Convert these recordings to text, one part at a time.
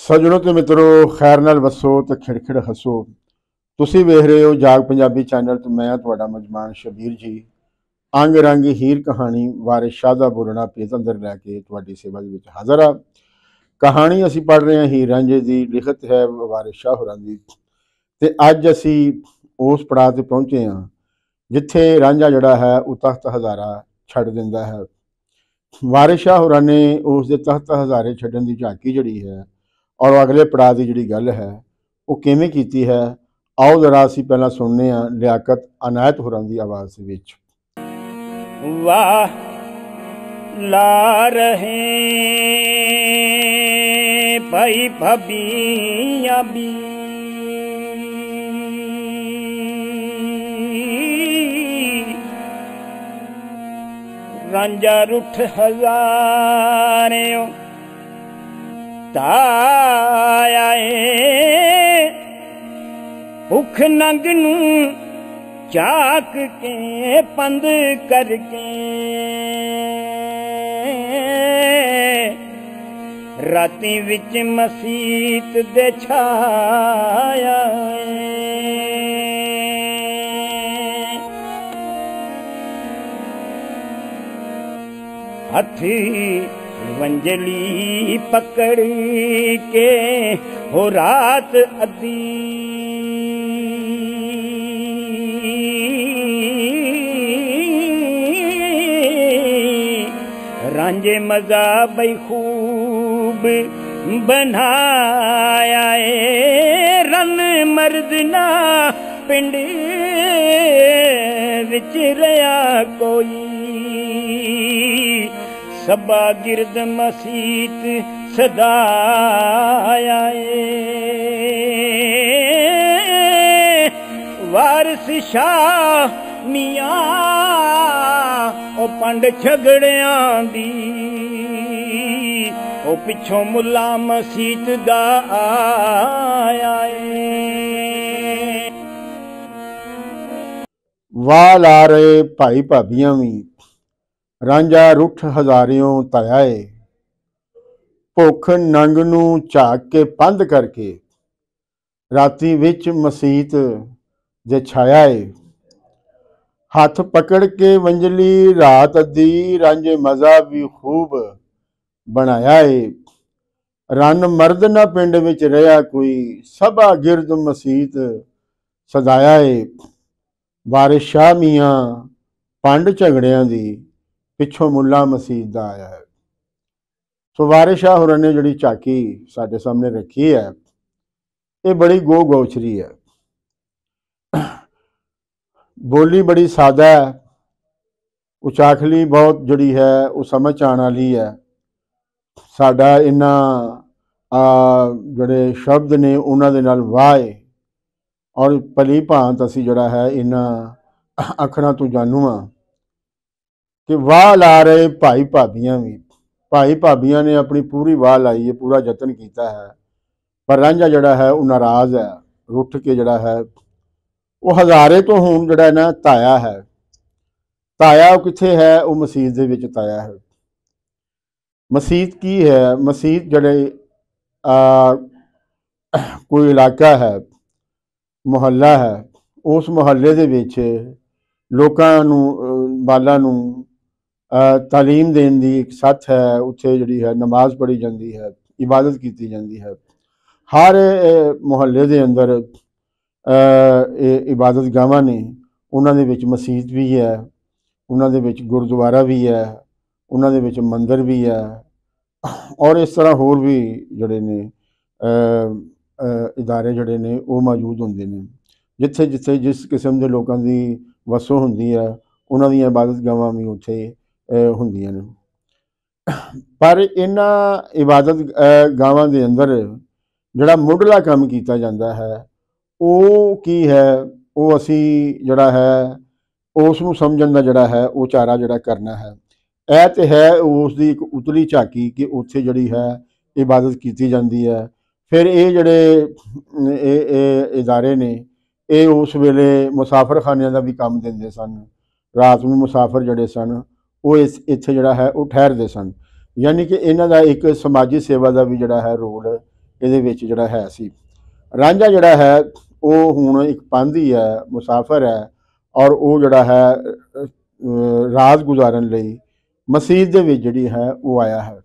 सजनों ते मित्रों खैर नाल वसो तो खिड़खिड़ हसो। तुसी वेख रहे हो जाग पंजाबी चैनल तो मैं तुहाडा मेजबान शबीर जी अंग रंग हीर कहानी वारिस शाह दा बोलना पेत अंदर लैके तुहाडी सेवा दे विच हाज़र आ। कहानी असी पढ़ रहे हैं हीर रांझे दी, लिखत है वारिस शाह होरां दी। ते अज असी उस पड़ाव ते पहुंचे हाँ जिथे रांझा जिहड़ा है वह तख्त हज़ारा छड्ड दिंदा है। वारिस शाह होरां ने उस दे तख्त हज़ारे छड्डण दी झाकी जिहड़ी है और अगले पड़ाव की जिहड़ी गल है वो किवें कीती है, आओ जरा असी पहला सुनने लियाकत अनायत होरां दी आवाज़ विच। वाह ला रहे भाई भाबियां भी रांझा रुठ हज़ारियों ताया भुख नंग नू चाक के पंद करके राती विच मसीत दे छाया हथी वंजली पकड़ के हो रात अद्धी रांझे मजा बई खूब बनाया रन मर्द ना पिंड विच रहा कोई सबा गिरद मसीत सदाया वारिस शाह मियां ओ पंड झगड़ियां दी ओ पिछों मुला मसीत दा आया वाह ला रहे भाई भाबियां भी रांझा रुठ हज़ारियों ताया भुख नंग नू झाक के पंध करके राती विच मसीत दे छाया हाथ पकड़ के वंजली रात अद्धी रांझे मजा भी खूब बनाया रन मर्द ना पिंड विच रहा कोई सभा गिरद मसीत सदाया वारिस शाह मियां पंड झगड़ियां दी पिछों मुला मसीत दा आया है। सो वारिस शाह होरां ने जिहड़ी झाकी साडे सामने रखी है ये बड़ी गो गौछरी है। बोली बड़ी सादा है, उचाखली बहुत जिहड़ी है वो समझ आने वाली है। साडा इन्हां जिहड़े शब्द ने उन्हां दे नाल वाह है और भली भांत असी जिहड़ा है इन्हां अखरां तो जानू हाँ कि वाह ला रहे भाई भाबियां भी। भाई भाबियां ने अपनी पूरी वाह लाई है, पूरा यतन किया है, पर रांझा जिहड़ा है वो नाराज़ है, रुठ के जिहड़ा है वो हज़ारे तो हुण जिहड़ा ना ताया है। ताया वो कित्थे है, वो मसीत दे विच ताया है। मसीत की है, मसीत जिहड़े कोई इलाका है, मुहल्ला है, उस मुहल्ले दे विच लोकां नूं बालां नूं तालीम देने की एक सथ है। उत्थे जिहड़ी है नमाज पढ़ी जाती है, इबादत की जाती है। हर मुहल्ले के अंदर इबादत गावां ने, उन्हां दे विच मसीत भी है, उन्हां दे विच गुरुद्वारा भी है, उन्हां दे विच मंदिर भी है और इस तरह होर भी जिहड़े ने इदारे जिहड़े ने वो मौजूद होंदे ने। जिथे जिथे जिस किस्म के लोगों की वसों होंदी है उन्हां दी इबादत गावां भी उत्थे होंदियां ने। पर इन्हां इबादत गावां दे अंदर जिहड़ा मुढ़ला काम कीता जांदा है वो की है, वो असी जिहड़ा है उस नूं समझण दा जिहड़ा है वो चारा जिहड़ा करना है। यह तो है उसकी एक उतली झाकी कि उत्थे जिहड़ी है इबादत की जाती है। फिर ये जिहड़े इदारे ने ये उस वेले मुसाफर खानियां का भी काम देंदे सन। रात में मुसाफर जिहड़े सन वो इत्थे जिहड़ा है वो ठहरदे सन, यानी कि इन्हां दा एक समाजी सेवा का भी जिहड़ा है रोल ਇਹਦੇ ਵਿੱਚ ਜਿਹੜਾ ਹੈ ਸੀ। ਰਾਂਝਾ ਜਿਹੜਾ ਹੈ ਉਹ ਹੁਣ ਇੱਕ ਪਾਂਧੀ ਹੈ, ਮੁਸਾਫਰ ਹੈ, ਔਰ ਉਹ ਜਿਹੜਾ ਹੈ ਰਾਤ ਗੁਜ਼ਾਰਨ ਲਈ ਮਸੀਤ ਦੇ ਵਿੱਚ ਜਿਹੜੀ ਹੈ ਉਹ ਆਇਆ ਹੈ।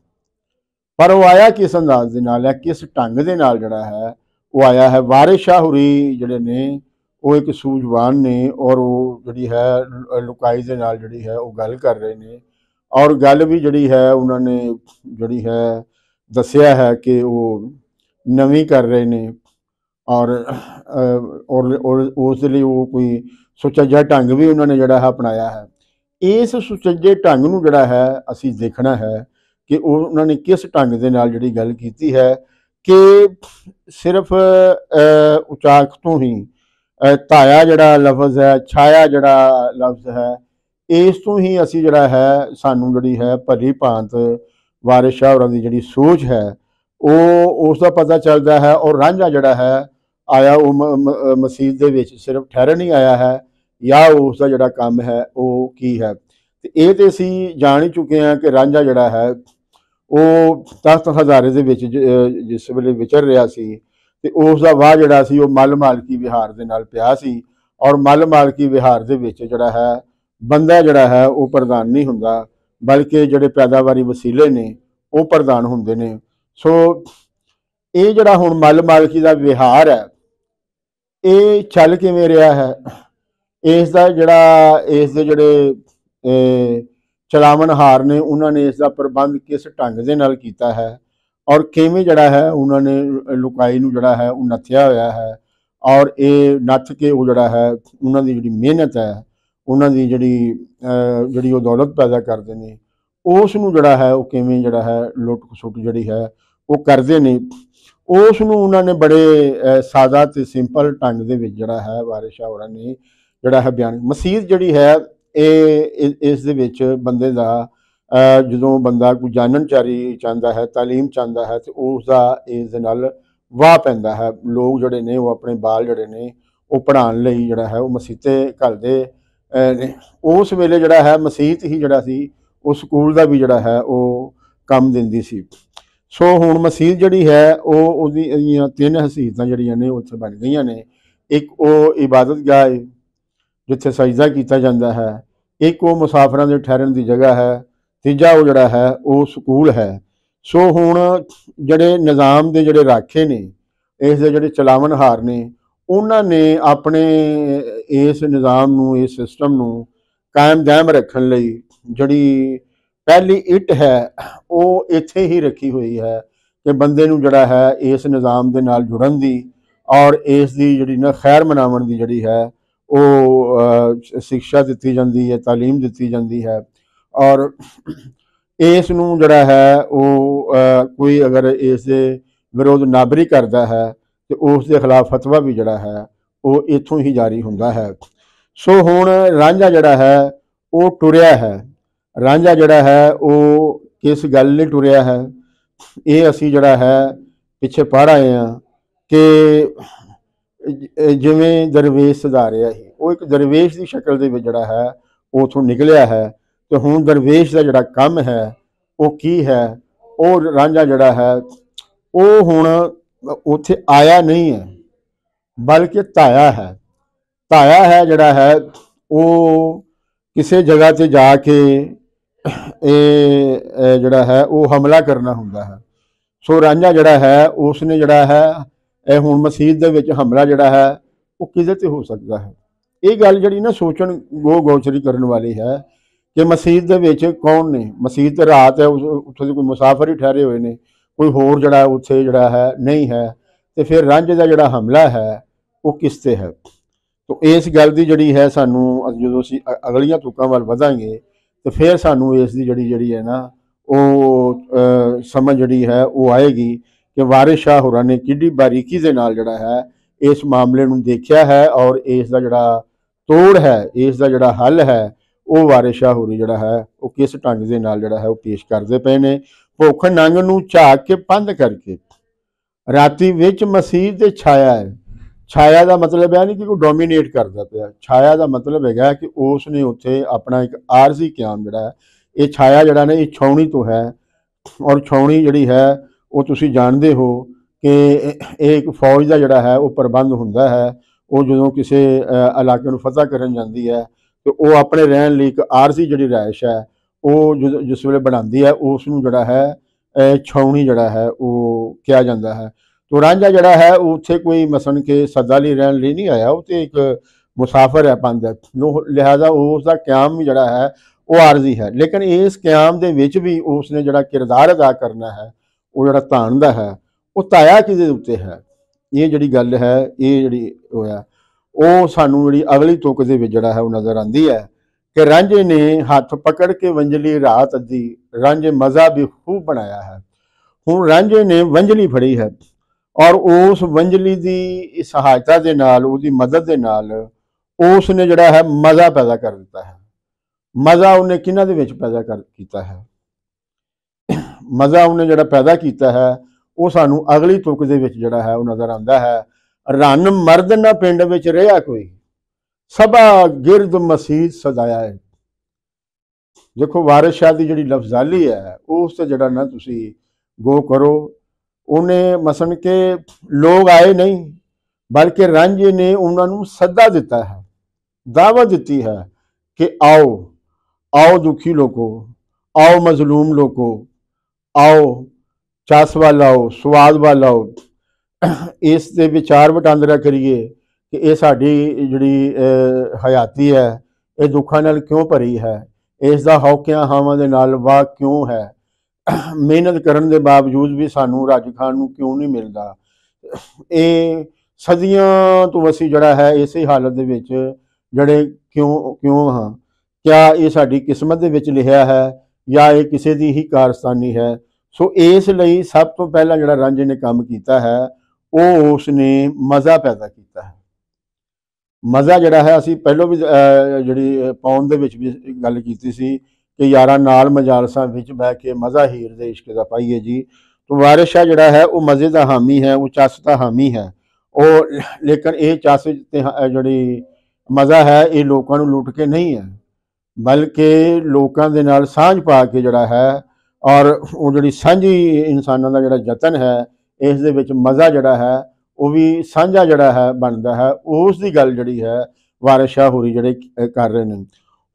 ਪਰ ਉਹ ਆਇਆ ਕਿਸ ਅੰਦਾਜ਼ ਦੇ ਨਾਲ ਹੈ, ਕਿਸ ਢੰਗ ਦੇ ਨਾਲ ਜਿਹੜਾ ਹੈ ਉਹ ਆਇਆ ਹੈ। ਵਾਰਿਸ ਸ਼ਾਹ ਹੁਰੀ ਜਿਹੜੇ ਨੇ ਉਹ ਇੱਕ ਸੂਝਵਾਨ ਨੇ, ਔਰ ਉਹ ਜਿਹੜੀ ਹੈ ਲੁਕਾਈ ਦੇ ਨਾਲ ਜਿਹੜੀ ਹੈ ਉਹ ਗੱਲ ਕਰ ਰਹੇ ਨੇ, ਔਰ ਗੱਲ ਵੀ ਜਿਹੜੀ ਹੈ ਉਹਨਾਂ ਨੇ ਜਿਹੜੀ ਹੈ ਦੱਸਿਆ ਹੈ ਕਿ ਉਹ ਨਵੀਂ ਕਰ ਰਹੇ ਨੇ, ਔਰ ਉਸ ਦੇ ਲਈ ਉਹ ਕੋਈ ਸੁਚੱਜਾ ਢੰਗ ਵੀ ਉਹਨਾਂ ਨੇ ਜਿਹੜਾ ਹੈ ਅਪਣਾਇਆ ਹੈ। ਇਸ ਸੁਚੱਜੇ ਢੰਗ ਨੂੰ ਜਿਹੜਾ ਹੈ ਅਸੀਂ ਦੇਖਣਾ ਹੈ ਕਿ ਉਹਨਾਂ ਨੇ ਕਿਸ ਢੰਗ ਦੇ ਨਾਲ ਜਿਹੜੀ ਗੱਲ ਕੀਤੀ ਹੈ ਕਿ ਸਿਰਫ ਉਚਾਕ ਤੋਂ ਹੀ ਧਾਇਆ ਜਿਹੜਾ ਲਫ਼ਜ਼ ਹੈ, ਛਾਇਆ ਜਿਹੜਾ ਲਫ਼ਜ਼ ਹੈ, ਇਸ ਤੋਂ ਹੀ ਅਸੀਂ ਜਿਹੜਾ ਹੈ ਸਾਨੂੰ ਜਿਹੜੀ ਹੈ ਭਲੀ ਭਾਂਤ ਵਾਰਿਸ ਸ਼ਾਹ ਹੋਰਾਂ ਦੀ ਜਿਹੜੀ ਸੋਚ ਹੈ ਉਹ ਉਸ ਦਾ ਪਤਾ ਚੱਲਦਾ ਹੈ। ਔਰ ਰਾਂਝਾ ਜਿਹੜਾ ਹੈ ਆਇਆ ਉਹ ਮਸੀਤ ਦੇ ਵਿੱਚ ਸਿਰਫ ਠਹਿਰਨ ਹੀ ਆਇਆ ਹੈ, ਜਾਂ ਉਸ ਦਾ ਜਿਹੜਾ ਕੰਮ ਹੈ ਉਹ ਕੀ ਹੈ। ਤੇ ਇਹ ਤੇ ਅਸੀਂ ਜਾਣ ਹੀ ਚੁੱਕੇ ਹਾਂ ਕਿ ਰਾਂਝਾ ਜਿਹੜਾ ਹੈ ਉਹ ਤਖਤ ਹਜ਼ਾਰੇ ਦੇ ਵਿੱਚ ਜਿਸ ਵੇਲੇ ਵਿਚਰ ਰਿਹਾ ਸੀ ਤੇ ਉਸ ਦਾ ਵਾਹ ਜਿਹੜਾ ਸੀ ਉਹ ਮੱਲ ਮਾਲਕੀ ਵਿਹਾਰ ਦੇ ਨਾਲ ਪਿਆ ਸੀ, ਔਰ ਮੱਲ ਮਾਲਕੀ ਵਿਹਾਰ ਦੇ ਵਿੱਚ ਜਿਹੜਾ ਹੈ ਬੰਦਾ ਜਿਹੜਾ ਹੈ ਉਹ ਪ੍ਰਧਾਨ ਨਹੀਂ ਹੁੰਦਾ, ਬਲਕਿ ਜਿਹੜੇ ਪੈਦਾਵਾਰੀ ਵਸੀਲੇ ਨੇ ਉਹ ਪ੍ਰਧਾਨ ਹੁੰਦੇ ਨੇ। ਸੋ ਇਹ ਜਿਹੜਾ ਹੁਣ ਮੱਲ ਮਾਲਕੀ ਦਾ ਵਿਹਾਰ ਹੈ ਇਹ ਚੱਲ ਕਿਵੇਂ ਰਿਹਾ ਹੈ, ਇਸ ਦਾ ਜਿਹੜਾ ਇਸ ਦੇ ਜਿਹੜੇ ਚਲਾਵਣਹਾਰ ਨੇ ਉਹਨਾਂ ਨੇ ਇਸ ਦਾ ਪ੍ਰਬੰਧ ਕਿਸ ਢੰਗ ਦੇ ਨਾਲ ਕੀਤਾ ਹੈ, ਔਰ ਕਿਵੇਂ ਜਿਹੜਾ ਹੈ ਉਹਨਾਂ ਨੇ ਲੁਕਾਈ ਨੂੰ ਜਿਹੜਾ ਹੈ ਉਹ ਨੱਥਿਆ ਹੋਇਆ ਹੈ, ਔਰ ਇਹ ਨੱਥ ਕੇ ਉਹ ਜਿਹੜਾ ਹੈ ਉਹਨਾਂ ਦੀ ਜਿਹੜੀ ਮਿਹਨਤ ਹੈ, ਉਹਨਾਂ ਦੀ ਜਿਹੜੀ ਉਹ ਦੌਲਤ ਪੈਦਾ ਕਰਦੇ ਨੇ, ਉਸ ਨੂੰ ਜਿਹੜਾ ਹੈ ਉਹ ਕਿਵੇਂ ਜਿਹੜਾ ਹੈ ਲੁੱਟ ਖਸੁੱਟ ਜਿਹੜੀ ਹੈ ਉਹ ਕਰਦੇ ਨੇ, ਉਸ ਨੂੰ ਉਹਨਾਂ ਨੇ ਬੜੇ ਸਾਦਾ ਤੇ ਸਿੰਪਲ ਢੰਗ ਦੇ ਵਿੱਚ ਜਿਹੜਾ ਹੈ ਵਾਰਿਸ ਸ਼ਾਹ ਹੋਰਾਂ ਨੇ ਜਿਹੜਾ ਹੈ ਬਿਆਨ। ਮਸੀਤ ਜਿਹੜੀ ਹੈ ਇਹ ਇਸ ਦੇ ਵਿੱਚ ਬੰਦੇ ਦਾ ਜਦੋਂ ਬੰਦਾ ਕੋਈ ਜਾਣਨ ਚਾਹੁੰਦਾ ਹੈ, ਤਾਲੀਮ ਚਾਹੁੰਦਾ ਹੈ, ਤੇ ਉਸ ਦਾ ਇਸ ਦੇ ਨਾਲ ਵਾਹ ਪੈਂਦਾ ਹੈ। ਲੋਕ ਜਿਹੜੇ ਨੇ ਉਹ ਆਪਣੇ ਬਾਲ ਜਿਹੜੇ ਨੇ ਉਹ ਪੜ੍ਹਾਉਣ ਲਈ ਜਿਹੜਾ ਹੈ ਉਹ ਮਸੀਤੇ ਘੱਲਦੇ ਨੇ। ਉਸ ਵੇਲੇ ਜਿਹੜਾ ਹੈ ਮਸੀਤ ਹੀ ਜਿਹੜਾ ਸੀ ਉਹ ਸਕੂਲ ਦਾ ਵੀ ਜਿਹੜਾ ਹੈ ਉਹ ਕੰਮ ਦਿੰਦੀ ਸੀ। ਸੋ ਹੁਣ ਮਸੀਤ ਜਿਹੜੀ ਹੈ ਉਹਦੀਆਂ ਤਿੰਨ ਹਸੀਅਤਾਂ ਜਿਹੜੀਆਂ ਨੇ ਉੱਥੇ ਬਣ ਗਈਆਂ ਨੇ। ਇੱਕ ਉਹ ਇਬਾਦਤ ਗਾਹ ਜਿੱਥੇ ਸਜਦਾ ਕੀਤਾ ਜਾਂਦਾ ਹੈ, ਇੱਕ ਉਹ ਮੁਸਾਫਰਾਂ ਦੇ ਠਹਿਰਨ ਦੀ ਜਗ੍ਹਾ ਹੈ, ਤੀਜਾ ਉਹ ਜਿਹੜਾ ਹੈ ਉਹ ਸਕੂਲ ਹੈ। ਸੋ ਹੁਣ ਜਿਹੜੇ ਨਿਜ਼ਾਮ ਦੇ ਜਿਹੜੇ ਰਾਖੇ ਨੇ, ਇਸ ਦੇ ਜਿਹੜੇ ਚਲਾਵਣਹਾਰ ਨੇ, ਉਹਨਾਂ ਨੇ ਆਪਣੇ ਇਸ ਨਿਜ਼ਾਮ ਨੂੰ, ਇਸ ਸਿਸਟਮ ਨੂੰ ਕਾਇਮ ਦائم ਰੱਖਣ ਲਈ ਜਿਹੜੀ ਪਹਿਲੀ ਇੱਟ ਹੈ ਉਹ ਇੱਥੇ ਹੀ ਰੱਖੀ ਹੋਈ ਹੈ ਕਿ ਬੰਦੇ ਨੂੰ ਜਿਹੜਾ ਹੈ ਇਸ ਨਿਜ਼ਾਮ ਦੇ ਨਾਲ ਜੁੜਨ ਦੀ, ਔਰ ਇਸ ਦੀ ਜਿਹੜੀ ਨਾ ਖੈਰ ਮਨਾਉਣ ਦੀ ਜਿਹੜੀ ਹੈ ਉਹ ਸਿੱਖਿਆ ਦਿੱਤੀ ਜਾਂਦੀ ਹੈ, ਤਾਲੀਮ ਦਿੱਤੀ ਜਾਂਦੀ ਹੈ। ਔਰ ਇਸ ਨੂੰ ਜਿਹੜਾ ਹੈ ਉਹ ਕੋਈ ਅਗਰ ਇਸ ਦੇ ਵਿਰੋਧ ਨਾਬਰੀ ਕਰਦਾ ਹੈ ਤੇ ਉਸ ਦੇ ਖਿਲਾਫ ਫਤਵਾ ਵੀ ਜਿਹੜਾ ਹੈ ਉਹ ਇੱਥੋਂ ਹੀ ਜਾਰੀ ਹੁੰਦਾ ਹੈ। ਸੋ ਹੁਣ ਰਾਂਝਾ ਜਿਹੜਾ ਹੈ ਉਹ ਟੁਰਿਆ ਹੈ। ਰਾਂਝਾ ਜਿਹੜਾ ਹੈ ਉਹ ਕਿਸ ਗੱਲ ਲਈ ਟੁਰਿਆ ਹੈ, ਇਹ ਅਸੀਂ ਜਿਹੜਾ ਹੈ ਪਿੱਛੇ ਪੜ੍ਹ ਆਏ ਹਾਂ ਕਿ ਜਿਵੇਂ ਦਰਵੇਸ਼ ਸੁਧਾਰਿਆ ਸੀ, ਉਹ ਇੱਕ ਦਰਵੇਸ਼ ਦੀ ਸ਼ਕਲ ਦੇ ਵਿੱਚ ਜਿਹੜਾ ਹੈ ਉਹ ਉੱਥੋਂ ਨਿਕਲਿਆ ਹੈ। ਤੇ ਹੁਣ ਦਰਵੇਸ਼ ਦਾ ਜਿਹੜਾ ਕੰਮ ਹੈ ਉਹ ਕੀ ਹੈ, ਉਹ ਰਾਂਝਾ ਜਿਹੜਾ ਹੈ ਉਹ ਹੁਣ ਉੱਥੇ ਆਇਆ ਨਹੀਂ ਹੈ, ਬਲਕਿ ਧਾਇਆ ਹੈ। ਧਾਇਆ ਹੈ ਜਿਹੜਾ ਹੈ ਉਹ ਕਿਸੇ ਜਗ੍ਹਾ 'ਤੇ ਜਾ ਕੇ ਇਹ ਜਿਹੜਾ ਹੈ ਉਹ ਹਮਲਾ ਕਰਨਾ ਹੁੰਦਾ ਹੈ। ਸੋ ਰਾਂਝਾ ਜਿਹੜਾ ਹੈ ਉਸ ਨੇ ਜਿਹੜਾ ਹੈ ਇਹ ਹੁਣ ਮਸੀਤ ਦੇ ਵਿੱਚ ਹਮਲਾ ਜਿਹੜਾ ਹੈ ਉਹ ਕਿਹਦੇ 'ਤੇ ਹੋ ਸਕਦਾ ਹੈ। ਇਹ ਗੱਲ ਜਿਹੜੀ ਨਾ ਸੋਚਣ ਗੋਚਰੀ ਕਰਨ ਵਾਲੀ ਹੈ ਕਿ ਮਸੀਤ ਦੇ ਵਿੱਚ ਕੌਣ ਨੇ। ਮਸੀਤ ਰਾਤ ਹੈ, ਉੱਥੇ ਦੇ ਕੋਈ ਮੁਸਾਫਰ ਹੀ ਠਹਿਰੇ ਹੋਏ ਨੇ, ਕੋਈ ਹੋਰ ਜਿਹੜਾ ਉੱਥੇ ਜਿਹੜਾ ਹੈ ਨਹੀਂ ਹੈ, ਤੇ ਫਿਰ ਰਾਂਝੇ ਦਾ ਜਿਹੜਾ ਹਮਲਾ ਹੈ ਉਹ ਕਿਸ 'ਤੇ ਹੈ। ਤੋ ਇਸ ਗੱਲ ਦੀ ਜਿਹੜੀ ਹੈ ਸਾਨੂੰ ਜਦੋਂ ਅਸੀਂ ਅਗਲੀਆਂ ਤੁਕਾਂ ਵੱਲ ਵਧਾਂਗੇ ਤੇ ਫਿਰ ਸਾਨੂੰ ਇਸ ਦੀ ਜਿਹੜੀ ਹੈ ਨਾ ਉਹ ਸਮਝ ਜਿਹੜੀ ਹੈ ਉਹ ਆਏਗੀ ਕਿ ਵਾਰਿਸ ਸ਼ਾਹ ਹੋਰਾਂ ਨੇ ਕਿੱਡੀ ਬਾਰੀਕੀ ਦੇ ਨਾਲ ਜਿਹੜਾ ਹੈ ਇਸ ਮਾਮਲੇ ਨੂੰ ਦੇਖਿਆ ਹੈ, ਔਰ ਇਸ ਦਾ ਜਿਹੜਾ ਤੋੜ ਹੈ, ਇਸ ਦਾ ਜਿਹੜਾ ਹੱਲ ਹੈ, ਉਹ ਵਾਰਿਸ ਸ਼ਾਹ ਹੋਰੀ ਜਿਹੜਾ ਹੈ ਉਹ ਕਿਸ ਢੰਗ ਦੇ ਨਾਲ ਜਿਹੜਾ ਹੈ ਉਹ ਪੇਸ਼ ਕਰਦੇ ਪਏ ਨੇ। ਭੁੱਖ ਨੰਗ ਨੂੰ ਝਾਕ ਕੇ ਪੰਧ ਕਰਕੇ ਰਾਤੀ ਵਿੱਚ ਮਸੀਤ ਦੇ ਛਾਇਆ ਹੈ। ਛਾਇਆ ਦਾ ਮਤਲਬ ਹੈ ਨਹੀਂ ਕਿ ਕੋਈ ਡੋਮੀਨੇਟ ਕਰਦਾ ਪਿਆ, ਛਾਇਆ ਦਾ ਮਤਲਬ ਹੈਗਾ ਕਿ ਉਸ ਨੇ ਉੱਥੇ ਆਪਣਾ ਇੱਕ ਆਰਜ਼ੀ ਕਿਆਮ ਜਿਹੜਾ ਹੈ, ਇਹ ਛਾਇਆ ਜਿਹੜਾ ਨੇ ਇਹ ਛਾਉਣੀ ਤੋਂ ਹੈ, ਔਰ ਛਾਉਣੀ ਜਿਹੜੀ ਹੈ ਉਹ ਤੁਸੀਂ ਜਾਣਦੇ ਹੋ कि एक फौज का जोड़ा है वो प्रबंध होंदा है। वो जो किसी इलाके में फतह करन जाती है तो वो अपने रहन लई एक आरजी जी रहायश है वो जिस वे बनाती है उसनूं जोड़ा है छावनी जोड़ा है वो कहा जाता है। तो रांझा जोड़ा है उत्थे कोई मसन के सदा लई रहन लई नहीं आया, वो तो एक मुसाफिर है पंज, लिहाजा उसका क्याम भी जोड़ा है वो आरजी है। लेकिन इस क्याम दे विच भी उसने जोड़ा किरदार अदा करना है वो जोड़ा धान दा है वो धाया किहदे उत्ते है। ये जिहड़ी गल है ये जिहड़ी होया वो सानू जिहड़ी अगली तुक दे विच जिहड़ा है वो नज़र आती है कि रांझे ने हथ पकड़ के वंजली रात अद्धी, रांझे मज़ा भी खूब बनाया है। हुण रांझे ने वंजली फड़ी है और उस वंजली की सहायता के नाल उसकी मदद के नाल उसने जिहड़ा है मज़ा पैदा कर दिता है। मज़ा उन्हें किन्हां दे विच पैदा कर कीता है, मज़ा उन्हें जिहड़ा पैदा कीता है वो सानू अगली तुक दे विच जिहड़ा है वो नज़र आंदा है। रन मर्द ना पिंड विच रहा कोई, सभा गिरद मसीत सजाया है। देखो वारिस शाह की जिहड़ी लफजाली है उस ते जिहड़ा ना तुसी गो करो। उन्हें मसन के लोग आए नहीं बल्कि रांझे ने उन्होंने सदा दिता है, दावत दी है कि आओ आओ दुखी लोगो, आओ मजलूम लोगो, आओ चस वाल आओ, स्वाद वाल आओ, इस दे विचार वटांदरा करिए कि ये साडी जिहड़ी हयाती है ये दुखों नाल क्यों भरी है, इसका हौकिया हावां दे नाल वाह क्यों है, मेहनत करन दे बावजूद भी सानू रज खाण नूं क्यों नहीं मिलता। ये सदियां तो असीं जिहड़ा है इसे हालत दे विच जिहड़े क्यों क्यों हाँ, क्या ये साडी किस्मत दे विच लिखिया है या ये किसी दी ही कारस्तानी है। सो इस लई सब तो पहला जिहड़ा रांझे ने काम कीता है वो उसने मज़ा पैदा किया है। मज़ा जिहड़ा है असीं पहलों भी जिहड़ी पौन दे विच भी गल कीती सी कि यारां नाल मजालसां विच बह के मज़ा हीर दे इश्क दा पाईए जी। तो वारिस शाह जिहड़ा है वो मज़े का हामी है, वो चस का हामी है। और लेकिन ये चस ते जिहड़ी मज़ा है ये लोगों नूं लुट के नहीं है बल्कि लोगों दे नाल सांझ पा के जिहड़ा है और वो जिहड़ी सांझी इंसानां दा जिहड़ा जतन है इस दे विच मज़ा जिहड़ा है वो भी सांझा जिहड़ा है बनता है। उस दी गल जिहड़ी है वारिस शाह होरी जिहड़े कर रहे हैं।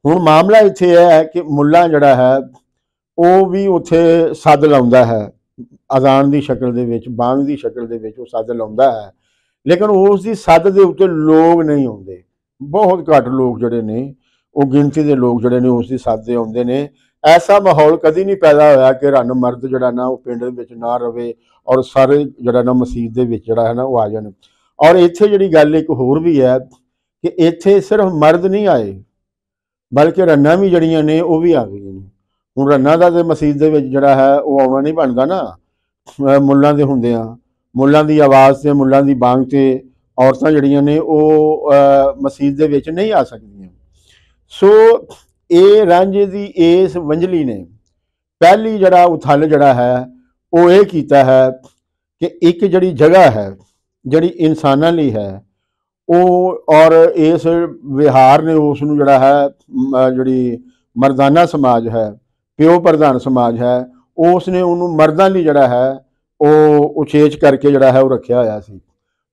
हुण मामला इत्थे यह है कि मुल्ला जिहड़ा है वो भी उत्थे सद लाउंदा है, अजान की शक्ल दे विच, बांग की शक्ल दे विच वो सद लाउंदा है, लेकिन उसकी सद दे उत्ते लोग नहीं आउंदे। बहुत घट लोग जिहड़े ने वो गिनती के लोग जिहड़े ने उसकी सद दे आउंदे ने। ऐसा माहौल कदी नहीं पैदा होया कि रन मर्द जिहड़ा ना वो पिंड विच ना रवे और सारे जिहड़ा ना मसीत दे विच जिहड़ा है ना वो आ जाण। और इत्थे जिहड़ी गल एक होर भी है कि इत्थे सिर्फ मर्द नहीं आए बल्कि रन्ना भी जड़ियां ने वो भी आ गई ने। हुण रन्ना दा ते मसीत दे विच जिहड़ा है वो आउणा नहीं बनदा ना, मुल्लां दे हुंदियां मुल्लां दी आवाज़ ते मुल्लां दी बांग ते औरतां जिहड़ियां ने वो मसीत दे विच नहीं आ सकदियां। सो ये रांझे दी इस वंजली ने पहली जड़ा उथल जड़ा है वो ये कीता है कि एक जड़ी जगह है जड़ी इंसानां लई है वो और इस विहार ने उसनूं जड़ा है जड़ी मरदाना समाज है, प्यो प्रधान समाज है, उसने उन्होंने मर्दां लई जड़ा है वो उचेच करके जड़ा है वो रखिया होया सी।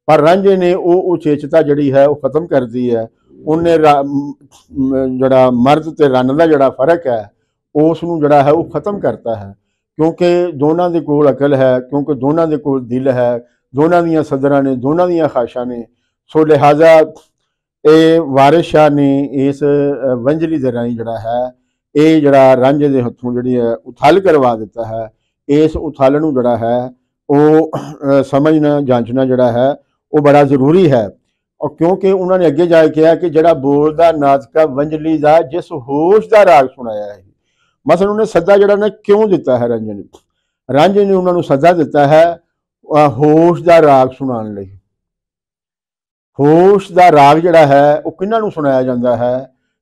पर रांझे ने वो उचेचता जड़ी है वो खत्म कर दी है। उन्हें जड़ा मर्द ते रन का जड़ा फर्क है उसनूं जड़ा है वो खत्म करता है क्योंकि दोनों के कोल अकल है, क्योंकि दोनों के कोल दिल है, दोनों दियां सदरां ने, दोनों दियां खाशां ने। सो लिहाजा ये वारिस शाह ने इस वंजली दे राही जड़ा है ये जड़ा रांझे दे हथों जड़ी है उथल करवा दिता है। इस उथल नूं जड़ा है वो समझना जांचना जड़ा है वो बड़ा जरूरी है। और क्योंकि उन्होंने अगे जाके कहा कि जड़ा बोलदा नाचका वंजली दा जिस होश का राग सुनाया है। मसलन उन्हें सदा जड़ा ना क्यों दिता है रांझे ने, रांझे ने उन्होंने सदा दिता है होश का राग सुनाने लई। होश का राग जड़ा है वो किन्हां नूं सुनाया जाता है,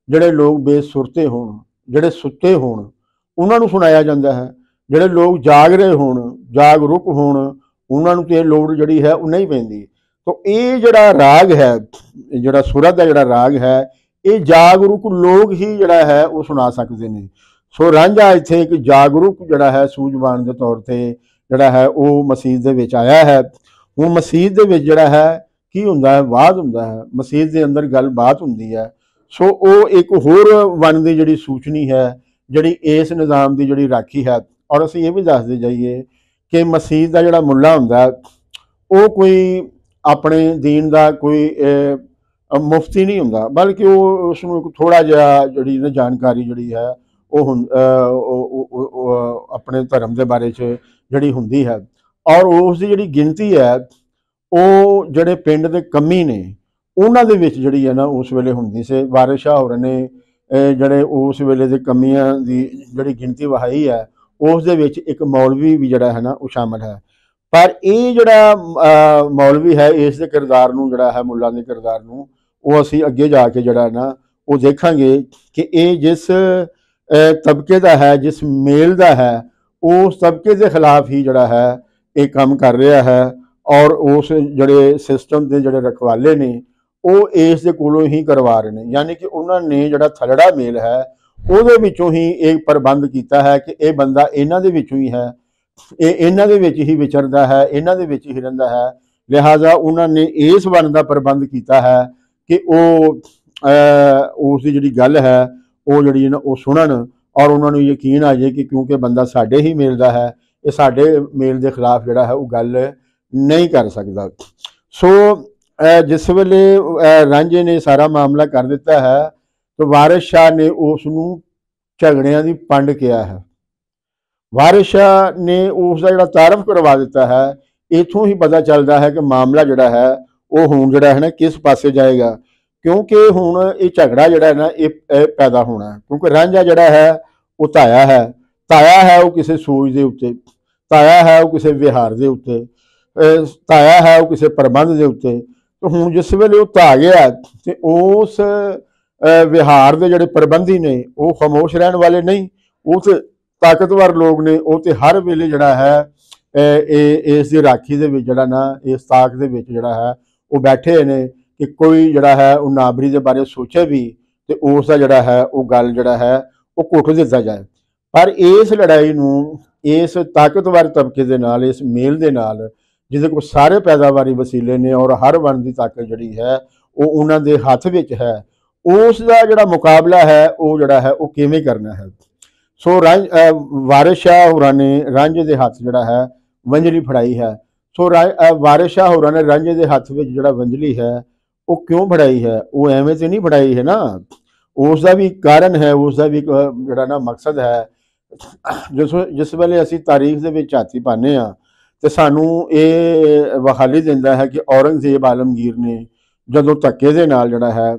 जिहड़े लोग बेसुरते होण, जिहड़े सुते होण उन्हां नूं सुनाया जाता है। जिहड़े लोग जाग रहे होण, जागरूक होण उन्हां नूं ते लोड़ जिहड़ी है वो नहीं पैंदी। तो ये जड़ा राग है, जड़ा सुरत का जड़ा राग है ये जागरूक लोग ही जड़ा है वो सुना सकते हैं। सो रांझा इत्थे एक जागरूक जड़ा है सूझवान के तौर पर ਜਿਹੜਾ ਹੈ ਉਹ ਮਸੀਤ ਦੇ ਵਿੱਚ ਆਇਆ ਹੈ। ਹੁਣ ਮਸੀਤ ਦੇ ਵਿੱਚ ਜਿਹੜਾ ਹੈ ਕੀ ਹੁੰਦਾ ਹੈ, ਵਾਦ ਹੁੰਦਾ ਹੈ, ਮਸੀਤ ਦੇ ਅੰਦਰ ਗੱਲਬਾਤ ਹੁੰਦੀ ਹੈ। ਸੋ ਉਹ ਇੱਕ ਹੋਰ ਵਨ ਦੀ ਜਿਹੜੀ ਸੂਚਨੀ ਹੈ ਜਿਹੜੀ ਇਸ ਨਿਜ਼ਾਮ ਦੀ ਜਿਹੜੀ ਰਾਖੀ ਹੈ। ਔਰ ਅਸੀਂ ਇਹ ਵੀ ਦੱਸਦੇ ਜਾਈਏ ਕਿ ਮਸੀਤ ਦਾ ਜਿਹੜਾ ਮੁੱਲਾ ਹੁੰਦਾ ਉਹ ਕੋਈ ਆਪਣੇ ਦੀਨ ਦਾ ਕੋਈ ਮੁਫਤੀ ਨਹੀਂ ਹੁੰਦਾ, ਬਲਕਿ ਉਹ ਉਸਨੂੰ ਇੱਕ ਥੋੜ੍ਹਾ ਜਿਹਾ ਜਿਹੜੀ ਨਾ ਜਾਣਕਾਰੀ ਜਿਹੜੀ ਹੈ ਉਹ ਆਪਣੇ ਧਰਮ ਦੇ ਬਾਰੇ 'ਚ ਜਿਹੜੀ ਹੁੰਦੀ ਹੈ। ਔਰ ਉਸ ਦੀ ਜਿਹੜੀ ਗਿਣਤੀ ਹੈ ਉਹ ਜਿਹੜੇ ਪਿੰਡ ਦੇ ਕਮੀ ਨੇ ਉਹਨਾਂ ਦੇ ਵਿੱਚ ਜਿਹੜੀ ਹੈ ਨਾ ਉਸ ਵੇਲੇ ਹੁੰਦੀ ਸੀ। ਵਾਰਿਸ ਸ਼ਾਹ ਹੋਰਾਂ ਨੇ ਜਿਹੜੇ ਉਸ ਵੇਲੇ ਦੇ ਕਮੀਆਂ ਦੀ ਜਿਹੜੀ ਗਿਣਤੀ ਵਹਾਈ ਹੈ ਉਸ ਦੇ ਵਿੱਚ ਇੱਕ ਮੌਲਵੀ ਵੀ ਜਿਹੜਾ ਹੈ ਨਾ ਉਹ ਸ਼ਾਮਲ ਹੈ। ਪਰ ਇਹ ਜਿਹੜਾ ਮੌਲਵੀ ਹੈ ਇਸ ਦੇ ਕਿਰਦਾਰ ਨੂੰ ਜਿਹੜਾ ਹੈ ਮੁੱਲਾ ਦੇ ਕਿਰਦਾਰ ਨੂੰ ਉਹ ਅਸੀਂ ਅੱਗੇ ਜਾ ਕੇ ਜਿਹੜਾ ਨਾ ਉਹ ਦੇਖਾਂਗੇ ਕਿ ਇਹ ਜਿਸ ਤਬਕੇ ਦਾ ਹੈ, ਜਿਸ ਮੇਲ ਦਾ ਹੈ, ਉਸ ਤਬਕੇ ਦੇ ਖਿਲਾਫ ਹੀ ਜਿਹੜਾ ਹੈ ਇਹ ਕੰਮ ਕਰ ਰਿਹਾ ਹੈ। ਔਰ ਉਸ ਜਿਹੜੇ ਸਿਸਟਮ ਦੇ ਜਿਹੜੇ ਰਖਵਾਲੇ ਨੇ ਉਹ ਇਸ ਦੇ ਕੋਲੋਂ ਹੀ ਕਰਵਾ ਰਹੇ ਨੇ, ਯਾਨੀ ਕਿ ਉਹਨਾਂ ਨੇ ਜਿਹੜਾ ਥਲੜਾ ਮੇਲ ਹੈ ਉਹਦੇ ਵਿੱਚੋਂ ਹੀ ਇਹ ਪ੍ਰਬੰਧ ਕੀਤਾ ਹੈ ਕਿ ਇਹ ਬੰਦਾ ਇਹਨਾਂ ਦੇ ਵਿੱਚੋਂ ਹੀ ਹੈ, ਇਹ ਇਹਨਾਂ ਦੇ ਵਿੱਚ ਹੀ ਵਿਚਰਦਾ ਹੈ, ਇਹਨਾਂ ਦੇ ਵਿੱਚ ਹੀ ਰਹਿੰਦਾ ਹੈ। ਲਿਹਾਜ਼ਾ ਉਹਨਾਂ ਨੇ ਇਸ ਵਨ ਦਾ ਪ੍ਰਬੰਧ ਕੀਤਾ ਹੈ ਕਿ ਉਹ ਉਸ ਦੀ ਜਿਹੜੀ ਗੱਲ ਹੈ ਉਹ ਜਿਹੜੀ ਨਾ ਉਹ ਸੁਣਨ ਔਰ ਉਹਨਾਂ ਨੂੰ ਯਕੀਨ ਆ ਜਾਏ ਕਿ ਕਿਉਂਕਿ ਬੰਦਾ ਸਾਡੇ ਹੀ ਮੇਲ ਦਾ ਹੈ, ਇਹ ਸਾਡੇ ਮੇਲ ਦੇ ਖਿਲਾਫ ਜਿਹੜਾ ਹੈ ਉਹ ਗੱਲ ਨਹੀਂ ਕਰ ਸਕਦਾ। ਸੋ ਜਿਸ ਵੇਲੇ ਰਾਂਝੇ ਨੇ ਸਾਰਾ ਮਾਮਲਾ ਕਰ ਦਿੱਤਾ ਹੈ ਤਾਂ ਵਾਰਿਸ ਸ਼ਾਹ ਨੇ ਉਸ ਨੂੰ ਝਗੜਿਆਂ ਦੀ ਪੰਡ ਕਿਹਾ ਹੈ। ਵਾਰਿਸ ਸ਼ਾਹ ਨੇ ਉਸ ਦਾ ਜਿਹੜਾ ਤਾਰਫ ਕਰਵਾ ਦਿੱਤਾ ਹੈ। ਇੱਥੋਂ ਹੀ ਪਤਾ ਚੱਲਦਾ ਹੈ ਕਿ ਮਾਮਲਾ ਜਿਹੜਾ ਹੈ ਉਹ ਹੁਣ ਜਿਹੜਾ ਹੈ ਨਾ ਕਿਸ ਪਾਸੇ ਜਾਏਗਾ, ਕਿਉਂਕਿ ਹੁਣ ਇਹ ਝਗੜਾ ਜਿਹੜਾ ਹੈ ਨਾ ਇਹ ਪੈਦਾ ਹੋਣਾ ਹੈ। ਕਿਉਂਕਿ ਰਾਂਝਾ ਜਿਹੜਾ ਹੈ ਉਹ ਧਾਇਆ ਹੈ ਉਹ ਕਿਸੇ ਸੋਚ ਦੇ ਉੱਤੇ, ਧਾਇਆ ਹੈ ਉਹ ਕਿਸੇ ਵਿਹਾਰ ਦੇ ਉੱਤੇ, ਧਾਇਆ ਹੈ ਉਹ ਕਿਸੇ ਪ੍ਰਬੰਧ ਦੇ ਉੱਤੇ। ਤੇ ਹੁਣ ਜਿਸ ਵੇਲੇ ਉਹ ਧਾ ਗਿਆ ਤੇ ਉਸ ਵਿਹਾਰ ਦੇ ਜਿਹੜੇ ਪ੍ਰਬੰਧੀ ਨੇ ਉਹ ਖਾਮੋਸ਼ ਰਹਿਣ ਵਾਲੇ ਨਹੀਂ, ਉਹ ਤੇ ਤਾਕਤਵਰ ਲੋਕ ਨੇ, ਉਹ ਤੇ ਹਰ ਵੇਲੇ ਜਿਹੜਾ ਹੈ ਇਸ ਦੀ ਰਾਖੀ ਦੇ ਵਿੱਚ ਜਿਹੜਾ ਨਾ ਇਸ ਤਾਕ ਦੇ ਵਿੱਚ ਜਿਹੜਾ ਹੈ ਉਹ ਬੈਠੇ ਨੇ ਕਿ ਕੋਈ ਜਿਹੜਾ ਹੈ ਉਹ ਨਾਬਰੀ ਦੇ ਬਾਰੇ ਸੋਚੇ ਵੀ ਤੇ ਉਸ ਦਾ ਜਿਹੜਾ ਹੈ ਉਹ ਗੱਲ ਜਿਹੜਾ ਹੈ ਉਹ ਘੁੱਟ ਦਿੱਤਾ ਜਾਏ। ਪਰ ਇਸ ਲੜਾਈ ਨੂੰ ਇਸ ਤਾਕਤਵਰ ਤਬਕੇ ਦੇ ਨਾਲ, ਇਸ ਮੇਲ ਦੇ ਨਾਲ ਜਿਹਦੇ ਕੋਲ ਸਾਰੇ ਪੈਦਾਵਾਰੀ ਵਸੀਲੇ ਨੇ ਔਰ ਹਰ ਵਨ ਦੀ ਤਾਕਤ ਜਿਹੜੀ ਹੈ ਉਹ ਉਹਨਾਂ ਦੇ ਹੱਥ ਵਿੱਚ ਹੈ, ਉਸ ਦਾ ਜਿਹੜਾ ਮੁਕਾਬਲਾ ਹੈ ਉਹ ਜਿਹੜਾ ਹੈ ਉਹ ਕਿਵੇਂ ਕਰਨਾ ਹੈ। ਸੋ ਵਾਰਿਸ ਸ਼ਾਹ ਹੋਰਾਂ ਨੇ ਰਾਂਝੇ ਦੇ ਹੱਥ ਜਿਹੜਾ ਹੈ ਵੰਜਲੀ ਫੜਾਈ ਹੈ। ਸੋ ਵਾਰਿਸ ਸ਼ਾਹ ਹੋਰਾਂ ਨੇ ਰਾਂਝੇ ਦੇ ਹੱਥ ਵਿੱਚ ਜਿਹੜਾ ਵੰਜਲੀ ਹੈ ਉਹ ਕਿਉਂ ਫੜਾਈ ਹੈ, ਉਹ ਐਵੇਂ ਤੇ ਨਹੀਂ ਫੜਾਈ ਹੈ ਨਾ, ਉਸ ਦਾ ਵੀ ਕਾਰਨ ਹੈ, ਉਸ ਦਾ ਵੀ ਜਿਹੜਾ ਨਾ ਮਕਸਦ ਹੈ। ਜਿਸ ਵੇਲੇ ਅਸੀਂ ਤਾਰੀਖ ਦੇ ਵਿੱਚ ਝਾਤੀ ਪਾਉਂਦੇ ਹਾਂ ਤੇ ਸਾਨੂੰ ਇਹ ਵਖਾਲੀ ਦਿੰਦਾ ਹੈ ਕਿ ਔਰੰਗਜ਼ੇਬ ਆਲਮਗੀਰ ਨੇ ਜਦੋਂ ਧੱਕੇ ਦੇ ਨਾਲ ਜਿਹੜਾ ਹੈ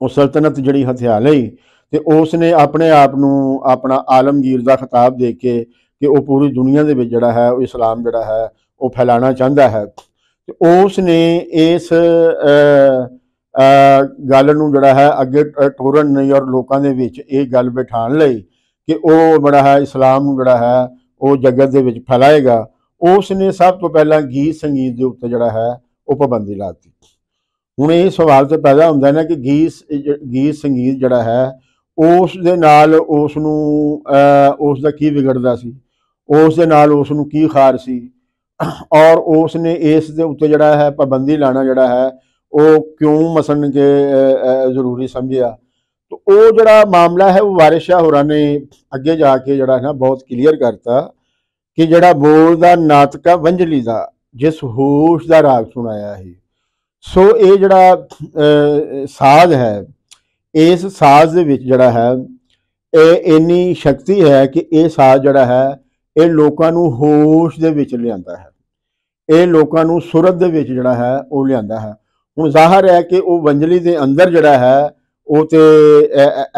ਉਹ ਸਲਤਨਤ ਜਿਹੜੀ ਹਥਿਆ ਲਈ ਤੇ ਉਸ ਨੇ ਆਪਣੇ ਆਪ ਨੂੰ ਆਪਣਾ ਆਲਮਗੀਰ ਦਾ ਖਿਤਾਬ ਦੇ ਕੇ ਕਿ ਉਹ ਪੂਰੀ ਦੁਨੀਆ ਦੇ ਵਿੱਚ ਜਿਹੜਾ ਹੈ ਉਹ ਇਸਲਾਮ ਜਿਹੜਾ ਹੈ ਉਹ ਫੈਲਾਉਣਾ ਚਾਹੁੰਦਾ ਹੈ। ਤੇ ਉਸ ਨੇ ਇਸ ਗੱਲ ਨੂੰ ਜਿਹੜਾ ਹੈ ਅੱਗੇ ਟੋਰਨ ਨਹੀਂ ਔਰ ਲੋਕਾਂ ਦੇ ਵਿੱਚ ਇਹ ਗੱਲ ਬਿਠਾਉਣ ਲਈ ਕਿ ਉਹ ਬੜਾ ਹੈ ਇਸਲਾਮ ਨੂੰ ਜਿਹੜਾ ਹੈ ਉਹ ਜਗਤ ਦੇ ਵਿੱਚ ਫੈਲਾਏਗਾ, ਉਸ ਨੇ ਸਭ ਤੋਂ ਪਹਿਲਾਂ ਗੀਤ ਸੰਗੀਤ ਦੇ ਉੱਤੇ ਜਿਹੜਾ ਹੈ ਉਹ ਪਾਬੰਦੀ ਲਾ ਦਿੱਤੀ। ਹੁਣ ਇਹ ਸਵਾਲ ਤੇ ਪੈਦਾ ਹੁੰਦਾ ਨਾ ਕਿ ਗੀਤ ਸੰਗੀਤ ਜਿਹੜਾ ਹੈ ਉਸ ਦੇ ਨਾਲ ਉਸ ਨੂੰ ਉਸ ਦਾ ਕੀ ਵਿਗੜਦਾ ਸੀ, ਉਸ ਦੇ ਨਾਲ ਉਸ ਨੂੰ ਕੀ ਖਾਰ ਸੀ, ਔਰ ਉਸ ਨੇ ਇਸ ਦੇ ਉੱਤੇ ਜਿਹੜਾ ਹੈ ਪਾਬੰਦੀ ਲਾਣਾ ਜਿਹੜਾ ਹੈ ਉਹ ਕਿਉਂ ਮਸਲਨ ਕੇ ਜ਼ਰੂਰੀ ਸਮਝਿਆ। तो वो जड़ा मामला है वो वारिस शाह होरां ने अगे जाके जड़ा ना बहुत क्लीयर करता कि जड़ा बोलदा नाटका वंजली दा जिस होश दा राग सुनाया है। सो ये जड़ा साज है, इस साज दे विच जड़ा है इन्नी शक्ति है कि ये साज जड़ा है ये लोकां नूं होश दे विच लिआंदा है, ये लोकां नूं सुरत दे विच जड़ा है वो लिआंदा है। हुण ज़ाहिर है कि वो वंजली दे अंदर जड़ा है वो तो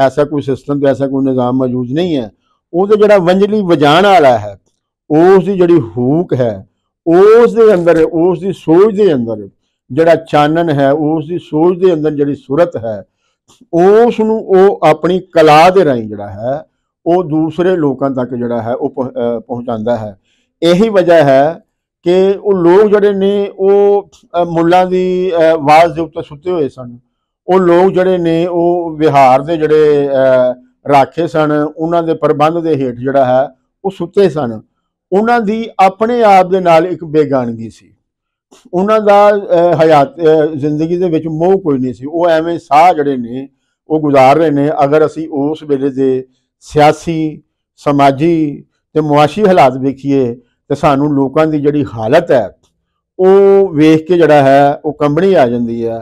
ऐसा कोई सिस्टम, ऐसा कोई निज़ाम मौजूद नहीं है। वो तो जड़ा वंजली वजाण वाला है उसकी जड़ी हूक है उस दे अंदर, उसकी सोच के अंदर जड़ा चानन है, उसकी सोच के अंदर जड़ी सूरत है उसनूं अपनी कला के राही जड़ा है वो दूसरे लोगों तक जड़ा है वो पहुँचाता है। यही वजह है कि वो लोग जड़े ने वो मुल्लां दी आवाज़ के उत्ते सुते हुए सन, वो लोग जड़े ने वो विहार के जड़े राखे सन उन्हां दे प्रबंध के हेठ जड़ा है वो सुते सन। ਉਹਨਾਂ ਦੀ ਆਪਣੇ ਆਪ ਦੇ ਨਾਲ ਇੱਕ ਬੇਗਾਨਗੀ ਸੀ। ਉਹਨਾਂ ਦਾ ਜ਼ਿੰਦਗੀ ਦੇ ਵਿੱਚ ਮੋਹ ਕੋਈ ਨਹੀਂ ਸੀ। ਉਹ ਐਵੇਂ ਸਾਹ ਜਿਹੜੇ ਨੇ ਉਹ ਗੁਜ਼ਾਰ ਰਹੇ ਨੇ। ਅਗਰ ਅਸੀਂ ਉਸ ਵੇਲੇ ਦੇ ਸਿਆਸੀ, ਸਮਾਜੀ ਤੇ ਮੁਆਸ਼ੀ ਹਾਲਾਤ ਵੇਖੀਏ ਤੇ ਸਾਨੂੰ ਲੋਕਾਂ ਦੀ ਜਿਹੜੀ ਹਾਲਤ ਹੈ ਉਹ ਵੇਖ ਕੇ ਜਿਹੜਾ ਹੈ ਉਹ ਕੰਬਣੀ ਆ ਜਾਂਦੀ ਹੈ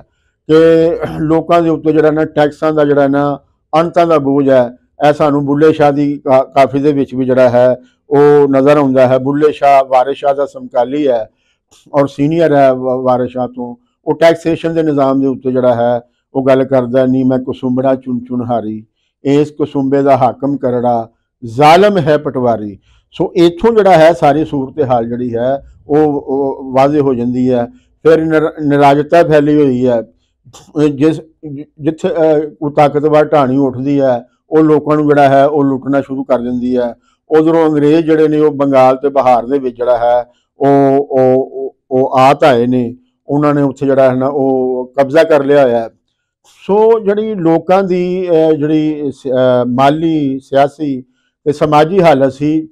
ਕਿ ਲੋਕਾਂ ਦੇ ਉੱਤੇ ਜਿਹੜਾ ਨਾ ਟੈਕਸਾਂ ਦਾ ਜਿਹੜਾ ਨਾ ਅੰਤਾਂ ਦਾ ਬੋਝ ਹੈ। ਇਹ ਸਾਨੂੰ ਬੁੱਲੇ ਸ਼ਾਹ ਦੀ ਕਾਫੀ ਦੇ ਵਿੱਚ ਵੀ ਜਿਹੜਾ ਹੈ ਉਹ ਨਜ਼ਰ ਆਉਂਦਾ ਹੈ। ਬੁੱਲੇ ਸ਼ਾਹ ਵਾਰਿਸ ਸ਼ਾਹ ਦਾ ਸਮਕਾਲੀ ਹੈ ਔਰ ਸੀਨੀਅਰ ਹੈ ਵਾਰਿਸ ਸ਼ਾਹ ਤੋਂ। ਉਹ ਟੈਕਸੇਸ਼ਨ ਦੇ ਨਿਜ਼ਾਮ ਦੇ ਉੱਤੇ ਜਿਹੜਾ ਹੈ ਉਹ ਗੱਲ ਕਰਦਾ, ਨੀ ਮੈਂ ਕਸੁੰਬੜਾ ਚੁਣ ਚੁਣ ਹਾਰੀ, ਇਸ ਕਸੁੰਬੇ ਦਾ ਹਾਕਮ ਕਰੜਾ, ਜ਼ਾਲਮ ਹੈ ਪਟਵਾਰੀ। ਸੋ ਇੱਥੋਂ ਜਿਹੜਾ ਹੈ ਸਾਰੀ ਸੂਰਤ ਹਾਲ ਜਿਹੜੀ ਹੈ ਉਹ ਵਾਜ਼ੇ ਹੋ ਜਾਂਦੀ ਹੈ। ਫਿਰ ਨਾਰਾਜ਼ਤਾ ਫੈਲੀ ਹੋਈ ਹੈ। ਜਿੱਥੇ ਉਹ ਤਾਕਤਵਰ ਢਾਣੀ ਉੱਠਦੀ ਹੈ ਉਹ ਲੋਕਾਂ ਨੂੰ ਜਿਹੜਾ ਹੈ ਉਹ ਲੁੱਟਣਾ ਸ਼ੁਰੂ ਕਰ ਦਿੰਦੀ ਹੈ। ਉਧਰੋਂ ਅੰਗਰੇਜ਼ ਜਿਹੜੇ ਨੇ ਉਹ ਬੰਗਾਲ ਤੇ ਬਿਹਾਰ ਦੇ ਵਿੱਚ ਜਿਹੜਾ ਹੈ ਉਹ ਆਏ ਨੇ, ਉਹਨਾਂ ਨੇ ਉੱਥੇ ਜਿਹੜਾ ਹੈ ਨਾ ਉਹ ਕਬਜ਼ਾ ਕਰ ਲਿਆ ਹੋਇਆ। ਸੋ ਜਿਹੜੀ ਲੋਕਾਂ ਦੀ ਜਿਹੜੀ ਮਾਲੀ, ਸਿਆਸੀ ਤੇ ਸਮਾਜੀ ਹਾਲਤ ਸੀ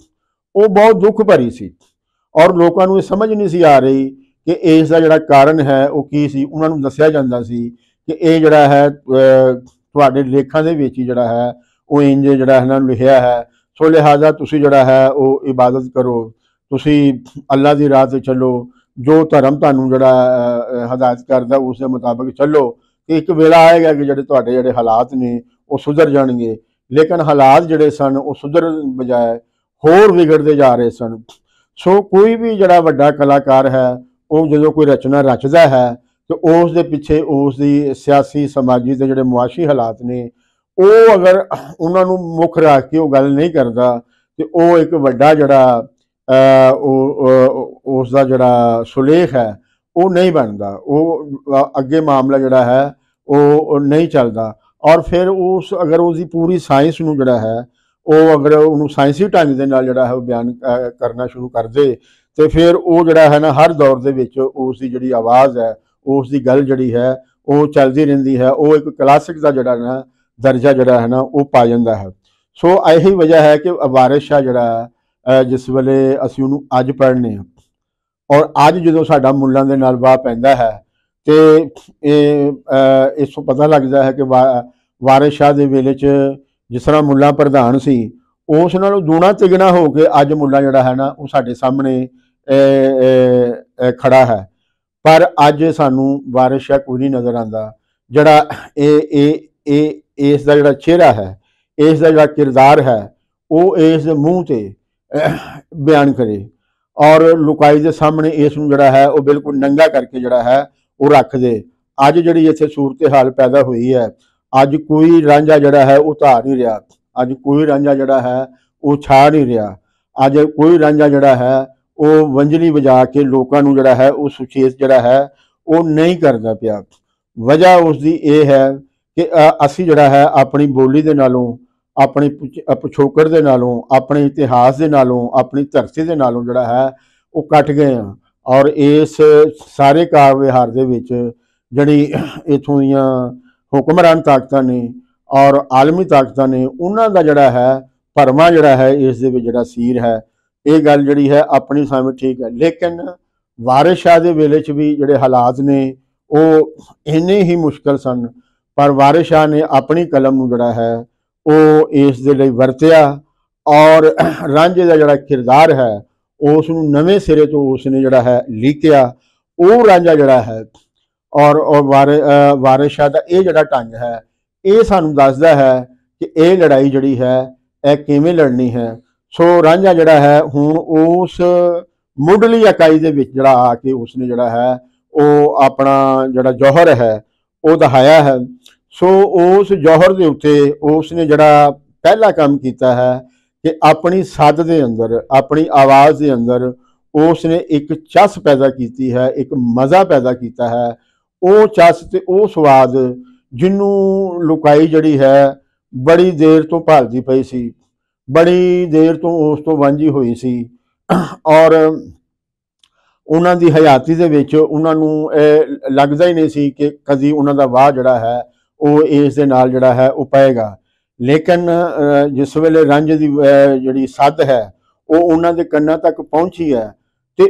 ਉਹ ਬਹੁਤ ਦੁੱਖ ਭਰੀ ਸੀ ਔਰ ਲੋਕਾਂ ਨੂੰ ਇਹ ਸਮਝ ਨਹੀਂ ਸੀ ਆ ਰਹੀ ਕਿ ਇਸ ਦਾ ਜਿਹੜਾ ਕਾਰਨ ਹੈ ਉਹ ਕੀ ਸੀ। ਉਹਨਾਂ ਨੂੰ ਦੱਸਿਆ ਜਾਂਦਾ ਸੀ ਕਿ ਇਹ ਜਿਹੜਾ ਹੈ ਤੁਹਾਡੇ ਲੇਖਾਂ ਦੇ ਵਿੱਚ ਹੀ ਜਿਹੜਾ ਹੈ ਉਹ ਇੰਜ ਜਿਹੜਾ ਹੈ ਨਾ ਲਿਖਿਆ ਹੈ, ਸੋ ਲਿਹਾਜ਼ਾ ਤੁਸੀਂ ਜਿਹੜਾ ਹੈ ਉਹ ਇਬਾਦਤ ਕਰੋ, ਤੁਸੀਂ ਅੱਲਾ ਦੀ ਰਾਹ 'ਤੇ ਚੱਲੋ, ਜੋ ਧਰਮ ਤੁਹਾਨੂੰ ਜਿਹੜਾ ਹਦਾਇਤ ਕਰਦਾ ਉਸ ਦੇ ਮੁਤਾਬਕ ਚੱਲੋ ਕਿ ਇੱਕ ਵੇਲਾ ਆਏਗਾ ਕਿ ਜਿਹੜੇ ਤੁਹਾਡੇ ਜਿਹੜੇ ਹਾਲਾਤ ਨੇ ਉਹ ਸੁਧਰ ਜਾਣਗੇ। ਲੇਕਿਨ ਹਾਲਾਤ ਜਿਹੜੇ ਸਨ ਉਹ ਸੁਧਰਨ ਬਜਾਏ ਹੋਰ ਵਿਗੜਦੇ ਜਾ ਰਹੇ ਸਨ। ਸੋ ਕੋਈ ਵੀ ਜਿਹੜਾ ਵੱਡਾ ਕਲਾਕਾਰ ਹੈ ਉਹ ਜਦੋਂ ਕੋਈ ਰਚਨਾ ਰਚਦਾ ਹੈ ਤੇ ਉਸ ਦੇ ਪਿੱਛੇ ਉਸ ਦੀ ਸਿਆਸੀ, ਸਮਾਜੀ ਤੇ ਜਿਹੜੇ ਮੁਆਸ਼ੀ ਹਾਲਾਤ ਨੇ ਉਹ ਅਗਰ ਉਹਨਾਂ ਨੂੰ ਮੁੱਖ ਰੱਖ ਕੇ ਉਹ ਗੱਲ ਨਹੀਂ ਕਰਦਾ ਤੇ ਉਹ ਇੱਕ ਵੱਡਾ ਜਿਹੜਾ ਉਸ ਦਾ ਜਿਹੜਾ ਸੁਲੇਖ ਹੈ ਉਹ ਨਹੀਂ ਬਣਦਾ, ਉਹ ਅੱਗੇ ਮਾਮਲਾ ਜਿਹੜਾ ਹੈ ਉਹ ਨਹੀਂ ਚੱਲਦਾ। ਔਰ ਫਿਰ ਅਗਰ ਉਸ ਦੀ ਪੂਰੀ ਸਾਇੰਸ ਨੂੰ ਜਿਹੜਾ ਹੈ ਉਹ ਅਗਰ ਉਹਨੂੰ ਸਾਇੰਸੀ ਢੰਗ ਦੇ ਨਾਲ ਜਿਹੜਾ ਹੈ ਉਹ ਬਿਆਨ ਕਰਨਾ ਸ਼ੁਰੂ ਕਰ ਦੇ ਤੇ ਫਿਰ ਉਹ ਜਿਹੜਾ ਹੈ ਨਾ ਹਰ ਦੌਰ ਦੇ ਵਿੱਚ ਉਸ ਦੀ ਜਿਹੜੀ ਆਵਾਜ਼ ਹੈ, ਉਸ ਦੀ ਗੱਲ ਜਿਹੜੀ ਹੈ ਉਹ ਚੱਲਦੀ ਰਹਿੰਦੀ ਹੈ। ਉਹ ਇੱਕ ਕਲਾਸਿਕ ਦਾ ਜਿਹੜਾ ਨਾ ਦਰਜਾ ਜਿਹੜਾ ਹੈ ਨਾ ਉਹ ਪਾ ਜਾਂਦਾ ਹੈ। ਸੋ ਇਹੀ ਵਜ੍ਹਾ ਹੈ ਕਿ ਵਾਰਿਸ ਸ਼ਾਹ ਜਿਹੜਾ ਜਿਸ ਵੇਲੇ ਅਸੀਂ ਉਹਨੂੰ ਅੱਜ ਪੜ੍ਹਨੇ ਹਾਂ ਔਰ ਅੱਜ ਜਦੋਂ ਸਾਡਾ ਮੁੱਲਾਂ ਦੇ ਨਾਲ ਵਾਹ ਪੈਂਦਾ ਹੈ ਤੇ ਇਸ ਤੋਂ ਪਤਾ ਲੱਗਦਾ ਹੈ ਕਿ ਵਾਰਿਸ ਸ਼ਾਹ ਦੇ ਵੇਲੇ 'ਚ ਜਿਸ ਤਰ੍ਹਾਂ ਮੁੱਲਾ ਪ੍ਰਧਾਨ ਸੀ ਉਸ ਨਾਲੋਂ ਦੂਣਾ ਤਿਗਣਾ ਹੋ ਕੇ ਅੱਜ ਮੁੱਲਾ ਜਿਹੜਾ ਹੈ ਨਾ ਉਹ ਸਾਡੇ ਸਾਹਮਣੇ ਖੜਾ ਹੈ। ਪਰ ਅੱਜ ਸਾਨੂੰ ਵਾਰਿਸ ਸ਼ਾਹ ਕੋਈ ਨਹੀਂ ਨਜ਼ਰ ਆਉਂਦਾ ਜਿਹੜਾ ਇਸ ਦਾ ਜਿਹੜਾ ਚਿਹਰਾ ਹੈ, ਇਸ ਦਾ ਜਿਹੜਾ ਕਿਰਦਾਰ ਹੈ ਉਹ ਇਸ ਦੇ ਮੂੰਹ 'ਤੇ ਬਿਆਨ ਕਰੇ ਔਰ ਲੁਕਾਈ ਦੇ ਸਾਹਮਣੇ ਇਸ ਨੂੰ ਜਿਹੜਾ ਹੈ ਉਹ ਬਿਲਕੁਲ ਨੰਗਾ ਕਰਕੇ ਜਿਹੜਾ ਹੈ ਉਹ ਰੱਖ ਦੇ। ਅੱਜ ਜਿਹੜੀ ਇੱਥੇ ਸੂਰਤ ਹਾਲ ਪੈਦਾ ਹੋਈ ਹੈ, ਅੱਜ ਕੋਈ ਰਾਂਝਾ ਜਿਹੜਾ ਹੈ ਉਹ ਧਾਰ ਨਹੀਂ ਰਿਹਾ, ਅੱਜ ਕੋਈ ਰਾਂਝਾ ਜਿਹੜਾ ਹੈ ਉਹ ਛਾ ਨਹੀਂ ਰਿਹਾ, ਅੱਜ ਕੋਈ ਰਾਂਝਾ ਜਿਹੜਾ ਹੈ ਉਹ ਵੰਜਲੀ ਵਜਾ ਕੇ ਲੋਕਾਂ ਨੂੰ ਜਿਹੜਾ ਹੈ ਉਹ ਸੁਚੇਤ ਜਿਹੜਾ ਹੈ ਉਹ ਨਹੀਂ ਕਰਦਾ ਪਿਆ। ਵਜ੍ਹਾ ਉਸ ਦੀ ਇਹ ਹੈ ਕਿ ਅਸੀਂ ਜਿਹੜਾ ਹੈ ਆਪਣੀ ਬੋਲੀ ਦੇ ਨਾਲੋਂ, ਆਪਣੀ ਪਿਛੋਕੜ ਦੇ ਨਾਲੋਂ, ਆਪਣੇ ਇਤਿਹਾਸ ਦੇ ਨਾਲੋਂ, ਆਪਣੀ ਧਰਤੀ ਦੇ ਨਾਲੋਂ ਜਿਹੜਾ ਹੈ ਉਹ ਕੱਟ ਗਏ ਹਾਂ ਔਰ ਇਸ ਸਾਰੇ ਕਾਰ ਵਿਹਾਰ ਦੇ ਵਿੱਚ ਜਿਹੜੀ ਇੱਥੋਂ ਦੀਆਂ ਹੁਕਮਰਾਨ ਤਾਕਤਾਂ ਨੇ ਔਰ ਆਲਮੀ ਤਾਕਤਾਂ ਨੇ ਉਹਨਾਂ ਦਾ ਜਿਹੜਾ ਹੈ ਭਰਮਾ ਜਿਹੜਾ ਹੈ ਇਸ ਦੇ ਵਿੱਚ ਜਿਹੜਾ ਸੀਰ ਹੈ। ਇਹ ਗੱਲ ਜਿਹੜੀ ਹੈ ਆਪਣੀ ਸਾਹਮਣੇ ਠੀਕ ਹੈ, ਲੇਕਿਨ ਵਾਰਿਸ ਸ਼ਾਹ ਦੇ ਵੇਲੇ 'ਚ ਵੀ ਜਿਹੜੇ ਹਾਲਾਤ ਨੇ ਉਹ ਇੰਨੇ ਹੀ ਮੁਸ਼ਕਲ ਸਨ ਪਰ ਵਾਰਿਸ ਸ਼ਾਹ ਨੇ ਆਪਣੀ ਕਲਮ ਨੂੰ ਜਿਹੜਾ ਹੈ ਉਹ ਇਸ ਦੇ ਲਈ ਵਰਤਿਆ ਔਰ ਰਾਂਝੇ ਦਾ ਜਿਹੜਾ ਕਿਰਦਾਰ ਹੈ ਉਸ ਨੂੰ ਨਵੇਂ ਸਿਰੇ ਤੋਂ ਉਸ ਨੇ ਜਿਹੜਾ ਹੈ ਲਿਖਿਆ। ਉਹ ਰਾਂਝਾ ਜਿਹੜਾ ਹੈ ਔਰ ਵਾਰਿਸ ਸ਼ਾਹ ਦਾ ਇਹ ਜਿਹੜਾ ਢੰਗ ਹੈ ਇਹ ਸਾਨੂੰ ਦੱਸਦਾ ਹੈ ਕਿ ਇਹ ਲੜਾਈ ਜਿਹੜੀ ਹੈ ਇਹ ਕਿਵੇਂ ਲੜਨੀ ਹੈ। ਸੋ ਰਾਂਝਾ ਜਿਹੜਾ ਹੈ ਹੁਣ ਉਸ ਮੁੱਢਲੀ ਇਕਾਈ ਦੇ ਵਿੱਚ ਜਿਹੜਾ ਆ ਕੇ ਉਸਨੇ ਜਿਹੜਾ ਹੈ ਉਹ ਆਪਣਾ ਜਿਹੜਾ ਜੌਹਰ ਹੈ ਉਹ ਦਿਖਾਇਆ ਹੈ। ਸੋ ਉਸ ਜੌਹਰ ਦੇ ਉੱਤੇ ਉਸ ਨੇ ਜਿਹੜਾ ਪਹਿਲਾ ਕੰਮ ਕੀਤਾ ਹੈ ਕਿ ਆਪਣੀ ਸੱਦ ਦੇ ਅੰਦਰ, ਆਪਣੀ ਆਵਾਜ਼ ਦੇ ਅੰਦਰ ਉਸ ਨੇ ਇੱਕ ਚਸ ਪੈਦਾ ਕੀਤੀ ਹੈ, ਇੱਕ ਮਜ਼ਾ ਪੈਦਾ ਕੀਤਾ ਹੈ। ਉਹ ਚਸ ਤੇ ਉਹ ਸਵਾਦ ਜਿਹਨੂੰ ਲੁਕਾਈ ਜਿਹੜੀ ਹੈ ਬੜੀ ਦੇਰ ਤੋਂ ਭਾਲਦੀ ਪਈ ਸੀ, ਬੜੀ ਦੇਰ ਤੋਂ ਉਸ ਤੋਂ ਵਾਂਝੀ ਹੋਈ ਸੀ ਔਰ ਉਹਨਾਂ ਦੀ ਹਯਾਤੀ ਦੇ ਵਿੱਚ ਉਹਨਾਂ ਨੂੰ ਇਹ ਲੱਗਦਾ ਹੀ ਨਹੀਂ ਸੀ ਕਿ ਕਦੀ ਉਹਨਾਂ ਦਾ ਵਾਹ ਜਿਹੜਾ ਹੈ ਉਹ ਇਸ ਦੇ ਨਾਲ ਜਿਹੜਾ ਹੈ ਉਹ ਪਏਗਾ। ਲੇਕਿਨ ਜਿਸ ਵੇਲੇ ਰਾਂਝੇ ਦੀ ਜਿਹੜੀ ਸੱਦ ਹੈ ਉਹ ਉਹਨਾਂ ਦੇ ਕੰਨਾਂ ਤੱਕ ਪਹੁੰਚੀ ਹੈ ਤੇ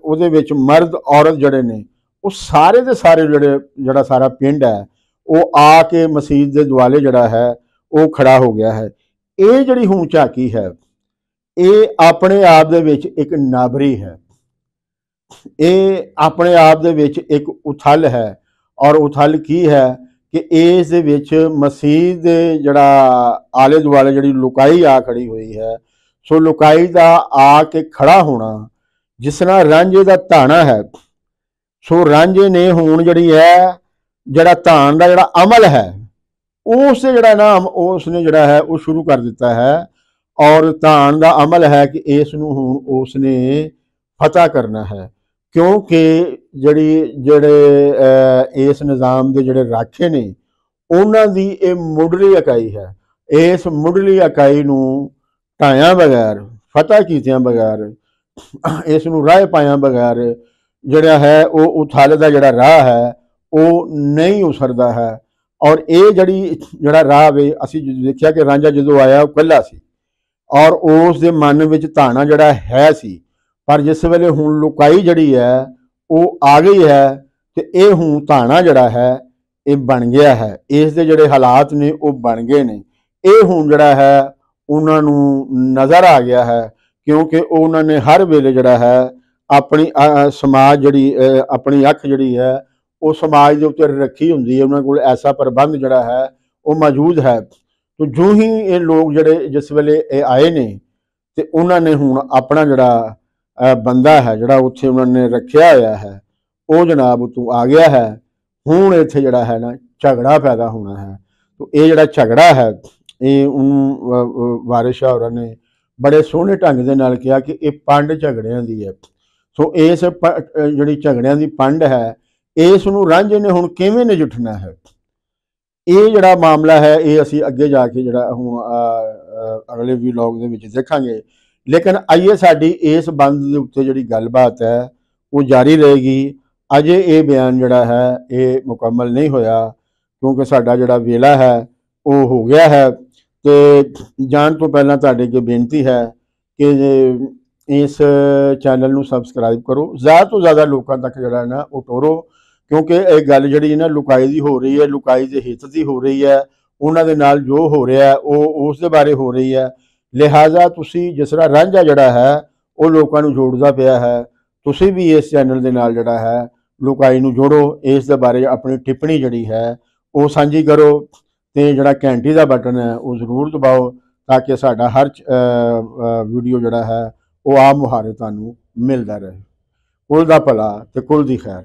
ਉਹਦੇ ਵਿੱਚ ਮਰਦ ਔਰਤ ਜਿਹੜੇ ਨੇ ਉਹ ਸਾਰੇ ਦੇ ਸਾਰੇ ਜਿਹੜਾ ਸਾਰਾ ਪਿੰਡ ਹੈ ਉਹ ਆ ਕੇ ਮਸਜਿਦ ਦੇ ਦੁਆਲੇ ਜਿਹੜਾ ਹੈ ਉਹ ਖੜਾ ਹੋ ਗਿਆ ਹੈ। ਇਹ ਜਿਹੜੀ ਹੁਣ ਝਾਕੀ ਹੈ ਇਹ ਆਪਣੇ ਆਪ ਦੇ ਵਿੱਚ ਇੱਕ ਨਾਬਰੀ ਹੈ, ਇਹ ਆਪਣੇ ਆਪ ਦੇ ਵਿੱਚ ਇੱਕ ਉਥਲ ਹੈ। ਔਰ ਉਥਲ ਕੀ ਹੈ ਕਿ ਇਸ ਦੇ ਵਿੱਚ ਮਸਜਿਦ ਦੇ ਜਿਹੜਾ ਆਲੇ ਦੁਆਲੇ ਜਿਹੜੀ ਲੁਕਾਈ ਆ ਖੜੀ ਹੋਈ ਹੈ, ਸੋ ਲੁਕਾਈ ਦਾ ਆ ਕੇ ਖੜਾ ਹੋਣਾ ਜਿਸ ਤਰ੍ਹਾਂ ਰਾਂਝੇ ਦਾ ਧਾਣਾ ਹੈ। ਸੋ ਰਾਂਝੇ ਨੇ ਹੁਣ ਜਿਹੜੀ ਹੈ ਜਿਹੜਾ ਧਾਨ ਦਾ ਜਿਹੜਾ ਅਮਲ ਹੈ ਉਸ ਦੇ ਜਿਹੜਾ ਨਾਮ ਉਸ ਨੇ ਜਿਹੜਾ ਹੈ ਉਹ ਸ਼ੁਰੂ ਕਰ ਦਿੱਤਾ ਹੈ। ਔਰ ਧਾਨ ਦਾ ਅਮਲ ਹੈ ਕਿ ਇਸ ਨੂੰ ਹੁਣ ਉਸ ਨੇ ਫਤਹ ਕਰਨਾ ਹੈ, ਕਿਉਂਕਿ ਜਿਹੜੇ ਇਸ ਨਿਜ਼ਾਮ ਦੇ ਜਿਹੜੇ ਰਾਖੇ ਨੇ ਉਹਨਾਂ ਦੀ ਇਹ ਮੁੱਢਲੀ ਇਕਾਈ ਹੈ। ਇਸ ਮੁੱਢਲੀ ਇਕਾਈ ਨੂੰ ਢਾਇਆਂ ਬਗੈਰ, ਫਤਹ ਕੀਤਿਆਂ ਬਗੈਰ, ਇਸ ਨੂੰ ਰਾਹ ਪਾਇਆਂ ਬਗੈਰ ਜਿਹੜਾ ਹੈ ਉਹ ਉਥਲ ਦਾ ਜਿਹੜਾ ਰਾਹ ਹੈ ਉਹ ਨਹੀਂ ਉਸਰਦਾ ਹੈ। ਔਰ ਇਹ ਜਿਹੜਾ ਰਾਹ ਵੇ ਅਸੀਂ ਦੇਖਿਆ ਕਿ ਰਾਂਝਾ ਜਦੋਂ ਆਇਆ ਉਹ ਇਕੱਲਾ ਸੀ ਔਰ ਉਸ ਦੇ ਮਨ ਵਿੱਚ ਧਾਣਾ ਜਿਹੜਾ ਹੈ ਸੀ, ਪਰ ਜਿਸ ਵੇਲੇ ਹੁਣ ਲੁਕਾਈ ਜਿਹੜੀ ਹੈ ਉਹ ਆ ਗਈ ਹੈ ਤੇ ਇਹ ਹੁਣ ਧਾਣਾ ਜਿਹੜਾ ਹੈ ਇਹ ਬਣ ਗਿਆ ਹੈ। ਇਸ ਦੇ ਜਿਹੜੇ ਹਾਲਾਤ ਨੇ ਉਹ ਬਣ ਗਏ ਨੇ। ਇਹ ਹੁਣ ਜਿਹੜਾ ਹੈ ਉਹਨਾਂ ਨੂੰ ਨਜ਼ਰ ਆ ਗਿਆ ਹੈ, ਕਿਉਂਕਿ ਉਹਨਾਂ ਨੇ ਹਰ ਵੇਲੇ ਜਿਹੜਾ ਹੈ ਆਪਣੀ ਸਮਾਜ ਜਿਹੜੀ ਆਪਣੀ ਅੱਖ ਜਿਹੜੀ ਹੈ ਉਹ ਸਮਾਜ ਦੇ ਉੱਤੇ ਰੱਖੀ ਹੁੰਦੀ ਹੈ। ਉਹਨਾਂ ਕੋਲ ਐਸਾ ਪ੍ਰਬੰਧ ਜਿਹੜਾ ਹੈ ਉਹ ਮੌਜੂਦ ਹੈ। तो जो ही ये लोग जड़े जिस वेले ये आए ने ते उन्होंने हुण अपना जड़ा बंदा है जड़ा उत्थे उन्होंने रखिया होया है वो जनाब उतों आ गया है। हुण इत्थे जड़ा है ना झगड़ा पैदा होना है। तो ये जड़ा झगड़ा है ये वारिस शाह होरां ने बड़े सोहने ढंग दे नाल कहा कि ये पंड झगड़ियां दी है। सो इस जिहड़ी झगड़ियां दी पंड है इस नूं रांझे ने हुण किवें नजिठना है, ये जड़ा मामला है ये असी अगे जाके जड़ा हुण अगले व्लॉग दे विच देखांगे। लेकिन आइए साडी इस बंद दे उत्ते जिहड़ी गलबात है वो जारी रहेगी। अजे ये बयान जड़ा है ये मुकम्मल नहीं होया क्योंकि साडा जड़ा वेला है वो हो गया है। तो जान तो पहला तुहाडे अगे बेनती है कि इस चैनल नूं सबसक्राइब करो, ज़्यादा तो ज़्यादा लोगों तक जड़ा ना वो टोरो, क्योंकि एक गल जी ना लुकाई की हो रही है, लुकाई के हित की हो रही है, उन्होंने नाल जो हो रहा है वो उस दे बारे हो रही है। लिहाजा तुसी जिस तरह रांझा जड़ा है वो लोगों को जोड़ता पाया है, तुसी भी इस चैनल के नाल जड़ा है लुकाई नूं जोड़ो, इस दे बारे अपनी टिप्पणी जड़ी है वो सांझी करो तो जड़ा घंटी का बटन है वो जरूर दबाओ ताकि साडा हर वीडियो जड़ा है वो आप मुहारे तुहानूं मिलता रहे। कुल दा भला ते कुल दी खैर।